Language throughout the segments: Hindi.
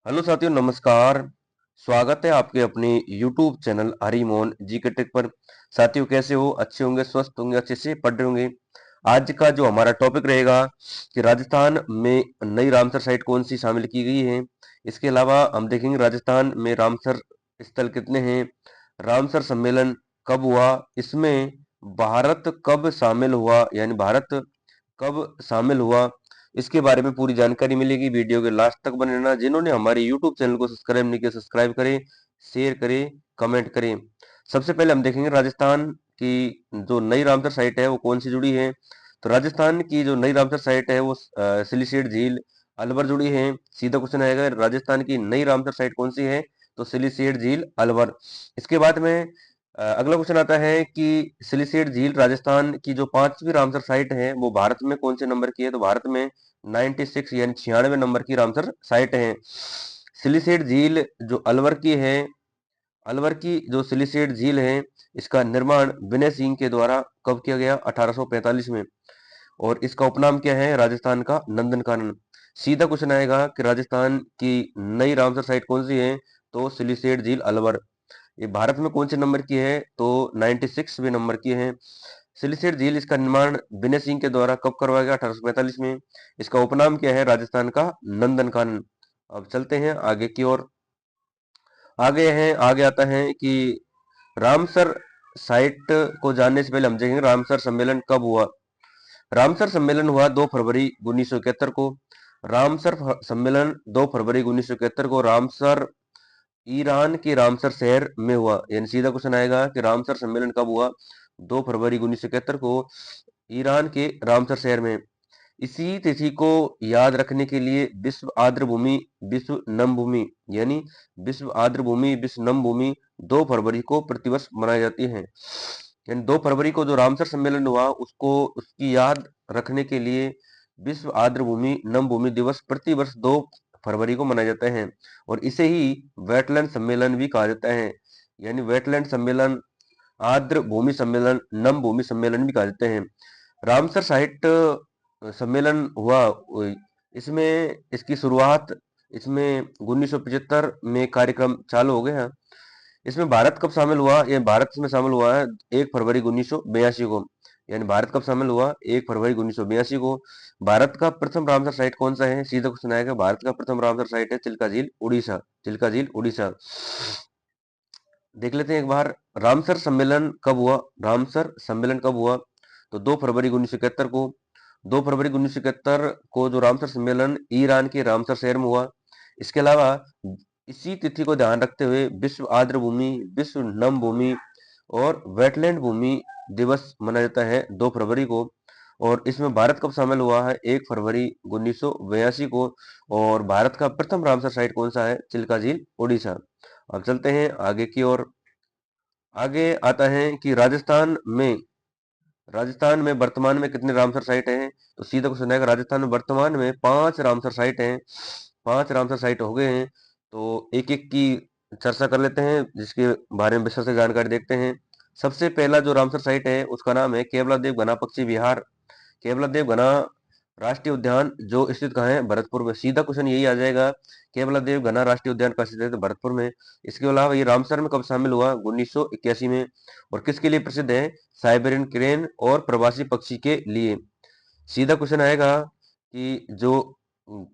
हेलो साथियों, नमस्कार। स्वागत है आपके अपने YouTube चैनल हरिमोहन जी के टेक पर। साथियों, कैसे हो? अच्छे होंगे, स्वस्थ होंगे, अच्छे से पढ़ रहे होंगे। आज का जो हमारा टॉपिक रहेगा कि राजस्थान में नई रामसर साइट कौन सी शामिल की गई है। इसके अलावा हम देखेंगे राजस्थान में रामसर स्थल कितने हैं, रामसर सम्मेलन कब हुआ, इसमें भारत कब शामिल हुआ, यानी भारत कब शामिल हुआ, इसके बारे में पूरी जानकारी मिलेगी। वीडियो के लास्ट तक बने रहना। जिन्होंने हमारे यूट्यूब चैनल को सब्सक्राइब नहीं किया, सब्सक्राइब करें, शेयर करें, कमेंट करें। सबसे पहले हम देखेंगे राजस्थान की जो नई रामसर साइट है वो कौन सी जुड़ी है। तो राजस्थान की जो नई रामसर साइट है वो सिलीसेट झील अलवर जुड़ी है। सीधा क्वेश्चन आएगा, राजस्थान की नई रामसर साइट कौन सी है? तो सिलीसेट झील अलवर। इसके बाद में अगला क्वेश्चन आता है कि सिलीसेट झील राजस्थान की जो पांचवी रामसर साइट है वो भारत में कौन से नंबर की है? तो भारत में 96 यानी 96 नंबर की रामसर साइट है। सिलीसेट झील जो अलवर की है, अलवर की जो सिलीसेट झील है, इसका निर्माण विनय सिंह के द्वारा कब किया गया? 1845 में। और इसका उपनाम क्या है? राजस्थान का नंदनकानन। सीधा क्वेश्चन आएगा कि राजस्थान की नई रामसर साइट कौन सी है? तो सिलीसेट झील अलवर। ये भारत में कौन से नंबर की है? तो 96वें नंबर की है। सिलीसेट झील, इसका निर्माण विनय सिंह के द्वारा कब करवाया गया? 1845 में। इसका उपनाम क्या है? राजस्थान का नंदनकानन। अब चलते हैं आगे की ओर। आगे आता है कि रामसर साइट को जानने से पहले हम देखेंगे रामसर सम्मेलन कब हुआ। रामसर सम्मेलन हुआ 2 फरवरी 1971 को। रामसर सम्मेलन 2 फरवरी 1971 को रामसर, ईरान के रामसर शहर में हुआ। यानी सीधा क्वेश्चन आएगा कि रामसर सम्मेलन कब हुआ? 2 फरवरी 1971 को ईरान के रामसर शहर में। इसी तिथि को याद रखने के लिए विश्व आर्द्र भूमि, विश्व नम भूमि, यानी विश्व आर्द्र भूमि, विश्व नम भूमि 2 फरवरी को प्रतिवर्ष मनाई जाती है। यानी 2 फरवरी को जो रामसर सम्मेलन हुआ उसको, उसकी याद रखने के लिए विश्व आर्द्र भूमि नम भूमि दिवस प्रतिवर्ष 2 फरवरी को मनाया जाता है। और इसे ही वेटलैंड सम्मेलन भी कहा जाता है। यानी वेटलैंड सम्मेलन, आर्द्र भूमि सम्मेलन, नम भूमि सम्मेलन भी कहा जाते हैं। रामसर साइट सम्मेलन हुआ, इसमें इसकी शुरुआत, इसमें 1975 में कार्यक्रम चालू हो गया। इसमें भारत कब शामिल हुआ? ये भारत में शामिल हुआ है 1 फरवरी 1982 को। यानी भारत कब शामिल हुआ? 1 फरवरी 1982 को। भारत का प्रथम रामसर साइट कौन सा है? सीधा क्वेश्चन आएगा। भारत का प्रथम रामसर साइट है चिल्का झील, उड़ीसा। चिल्का झील, उड़ीसा। देख लेते हैं एक बार, रामसर सम्मेलन कब हुआ। रामसर सम्मेलन कब हुआ? तो 2 फरवरी 1971 को। 2 फरवरी 1971 को जो रामसर सम्मेलन ईरान के रामसर शहर में हुआ। इसके अलावा इसी तिथि को ध्यान रखते हुए विश्व आर्द्र भूमि, विश्व नम भूमि और वेटलैंड भूमि दिवस मनाया जाता है 2 फरवरी को। और इसमें भारत कब शामिल हुआ है? 1 फरवरी 1982 को। और भारत का प्रथम रामसर साइट कौन सा है? चिल्का झील, उड़ीसा। अब चलते हैं आगे की ओर। आगे आता है कि राजस्थान में वर्तमान में कितने रामसर साइट हैं? तो सीधा क्वेश्चन आएगा, राजस्थान में वर्तमान में 5 रामसर साइट हैं। 5 रामसर साइट हो गए हैं। तो एक एक की चर्चा कर लेते हैं, जिसके बारे में विस्तार से जानकारी देखते हैं। सबसे पहला जो रामसर साइट है उसका नाम है केवलादेव घना पक्षी विहार। केवलादेव घना राष्ट्रीय उद्यान जो स्थित कहाँ है? भरतपुर में। सीधा क्वेश्चन यही आ जाएगा, केवलादेव घना राष्ट्रीय उद्यान कहाँ स्थित है? तो भरतपुर में। इसके अलावा ये रामसर में कब शामिल हुआ? 1981 में। और किसके लिए प्रसिद्ध है? साइबेरियन क्रेन और प्रवासी पक्षी के लिए। सीधा क्वेश्चन आएगा कि जो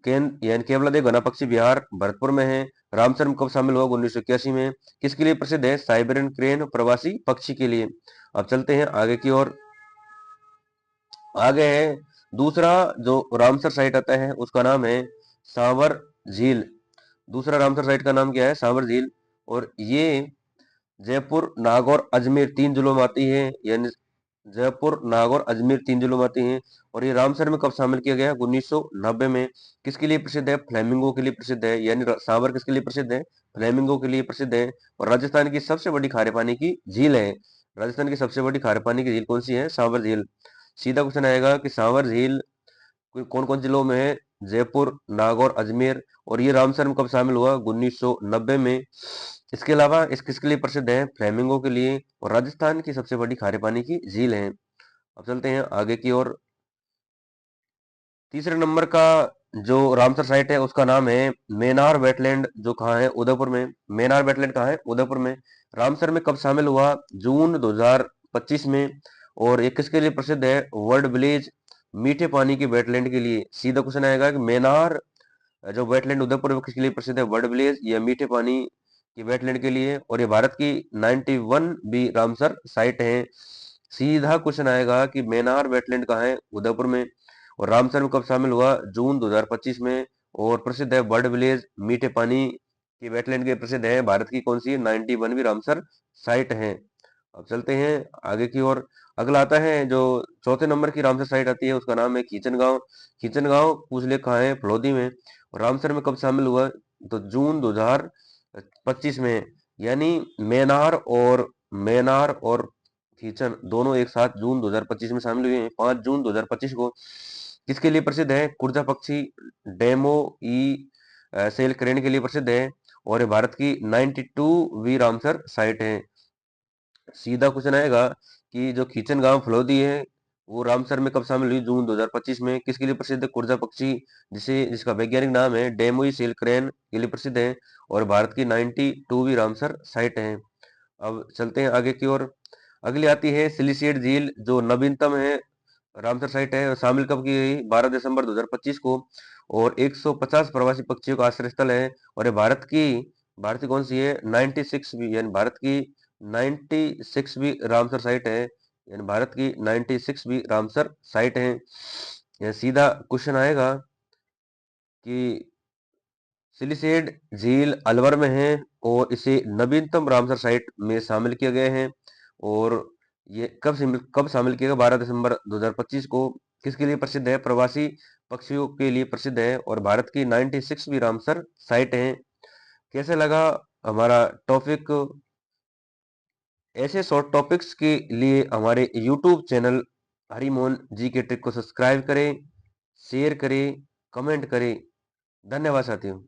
केन यानी केवलादेव घना पक्षी विहार भरतपुर में है, रामसर में कब शामिल हुआ? 1981 में। किसके लिए प्रसिद्ध है? साइबेरियन क्रेन प्रवासी पक्षी के लिए। अब चलते हैं आगे की ओर। आगे है दूसरा जो रामसर साइट आता है उसका नाम है सांवर झील। दूसरा रामसर साइट का नाम क्या है? सांवर झील। और ये जयपुर, नागौर, अजमेर 3 जिलों में आती है। यानी जयपुर, नागौर, अजमेर 3 जिलों में आती हैं। और ये रामसर में कब शामिल किया गया? 1990 में। किसके लिए प्रसिद्ध है? फ्लेमिंगो के लिए प्रसिद्ध है। यानी सांवर किसके लिए प्रसिद्ध है? फ्लेमिंगो के लिए प्रसिद्ध है। और राजस्थान की सबसे बड़ी खारे पानी की झील है। राजस्थान की सबसे बड़ी खारे पानी की झील कौन सी है? सांवर झील। सीधा क्वेश्चन आएगा कि सांवर झील कौन कौन जिलों में है? जयपुर, नागौर, अजमेर। और ये रामसर में कब शामिल हुआ? 1990 में। इसके अलावा इस किसके लिए प्रसिद्ध है? फ्लेमिंगो के लिए। और राजस्थान की सबसे बड़ी खारे पानी की झील है। अब चलते हैं आगे की ओर। तीसरे नंबर का जो रामसर साइट है उसका नाम है मेनार वेटलैंड, जो कहाँ है, उदयपुर में। मेनार वेटलैंड कहाँ है, उदयपुर में। रामसर में कब शामिल हुआ, जून 2025 में। और ये किसके लिए प्रसिद्ध है, वर्ल्ड विलेज, मीठे पानी के वेटलैंड के लिए। सीधा क्वेश्चन आएगा कि मेनार जो वेटलैंड उदयपुर में किसके लिए प्रसिद्ध है, वर्ल्ड विलेज या मीठे पानी की वेटलैंड के लिए। और ये भारत की 91 भी रामसर साइट है। सीधा क्वेश्चन आएगा कि मेनार वेटलैंड कहाँ है, उदयपुर में। और रामसर में कब शामिल हुआ, जून 2025 में। और प्रसिद्ध है बर्ड विलेज, मीठे पानी की वेटलैंड के प्रसिद्ध है। भारत की कौन सी 91वीं रामसर साइट है। अब चलते हैं आगे की ओर। अगला आता है जो चौथे नंबर की रामसर साइट आती है, उसका नाम है खींचन गांव। खींचन गांव पूछ ले कहाँ है, फलोदी में। और रामसर में कब शामिल हुआ, तो जून 2025 में। यानी मेनार और खींचन दोनों एक साथ जून 2025 में शामिल हुए हैं। 5 जून 2025 को। किसके लिए प्रसिद्ध है, कुर्जा पक्षी, डेमो ई सेल क्रेन के लिए प्रसिद्ध है। और ये भारत की 92वीं रामसर साइट है। सीधा क्वेश्चन आएगा कि जो खींचन गांव फलोदी है वो रामसर में कब शामिल हुई, जून 2025 में। किसके लिए प्रसिद्ध है, कुर्जा पक्षी, जिसका वैज्ञानिक नाम है डेमोई सेल क्रेन के लिए प्रसिद्ध है। और भारत की 92वीं रामसर साइट है। अब चलते हैं आगे की ओर। अगली आती है सिलिसिएट झील, जो नवीनतम है रामसर साइट है। और शामिल कब की गई, 12 दिसंबर 2025 को। और 150 प्रवासी पक्षियों का आश्रय स्थल है। और ये भारत की कौन सी है, 96 भी, यानी भारत की 96 भी रामसर साइट है। यानी भारत की 96 भी रामसर साइट है। यह सीधा क्वेश्चन आएगा कि सिलिसेड झील अलवर में है और इसे नवीनतम रामसर साइट में शामिल किया गया है। और ये कब शामिल किया गया, 12 दिसंबर 2025 को। किसके लिए प्रसिद्ध है, प्रवासी पक्षियों के लिए प्रसिद्ध है। और भारत की 96वीं रामसर साइट है। कैसे लगा हमारा टॉपिक। ऐसे शॉर्ट टॉपिक्स के लिए हमारे यूट्यूब चैनल हरिमोहन जी के ट्रिक को सब्सक्राइब करें, शेयर करें, कमेंट करें। धन्यवाद साथियों।